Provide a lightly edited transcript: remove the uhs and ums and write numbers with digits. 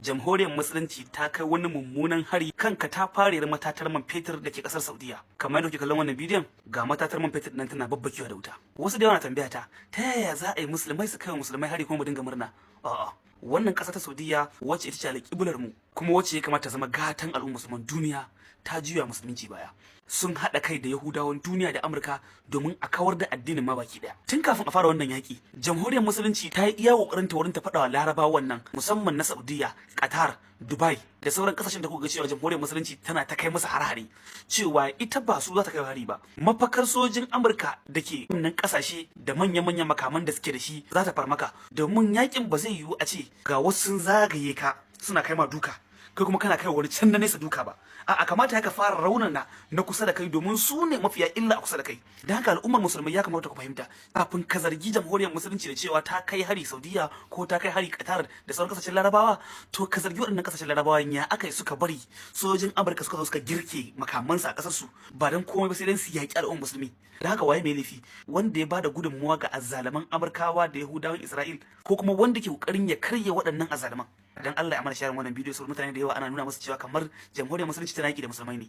jamhuriyar musulunci ta kai wani mummunan hari kan katafariyar matatar man fetur da ke kasar Saudiya. Kamar yadda kuke kallon wannan bidiyon, ga matatar man fetur nan tana babbakewa da wuta. Wasu da yawa na tambaya ta yaya za a yi musulmai su kai wa musulmai hari kuma mu dinga murna? A'a, wannan ƙasa ta Saudiya wacce ita ce alƙiblar mu kuma wacce ya kamata ta zama gatan al'ummar musulman duniya ta juya musulunci baya. Sun haɗa kai da Yahudawan duniya da Amurka domin a kawar da addinin ma baki ɗaya. Tun kafin a fara wannan yaƙi, jamhuriyar musulunci ta yi iya ƙoƙarin ta wurin ta faɗa wa Larabawan nan, musamman na Saudiya, Qatar, Dubai da sauran ƙasashen da kuka ga cewa jamhuriyar musulunci tana ta kai musu har-hari, cewa ita ba su za ta kai hari ba. Mafakar sojin Amurka da ke wannan ƙasashe da manya-manyan makaman da suke da shi za ta farmaka, domin yaƙin ba zai yiwu a ce ga wasu sun zagaye ka suna kai ma duka, kai kuma kana kai wani can na nesa duka ba. A'a, kamata ka fara raunana na kusa da kai domin su ne mafiya illa a kusa da kai. Da haka al'ummar musulmai ya kamata ku fahimta, kafin ka zargi jamhuriyar musulunci da cewa ta kai hari Saudiya ko ta kai hari Qatar da sauran kasashen Larabawa, to ka zargi waɗannan kasashen Larabawa ya aka yi suka bari sojojin Amurka suka zo suka girke makamansa a ƙasar su ba dan komai ba sai dan su yaƙi al'ummar musulmi. Da haka waye mai laifi, wanda ya bada gudunmuwa ga azzalaman Amurkawa da Yahudawan Isra'il, ko kuma wanda ke kokarin ya karya waɗannan azzalaman? Dan Allah ya mana sharin wannan bidiyo saboda mutane da yawa ana nuna musu cewa kamar jamhuriyar musulunci tana yaki da musulmai ne.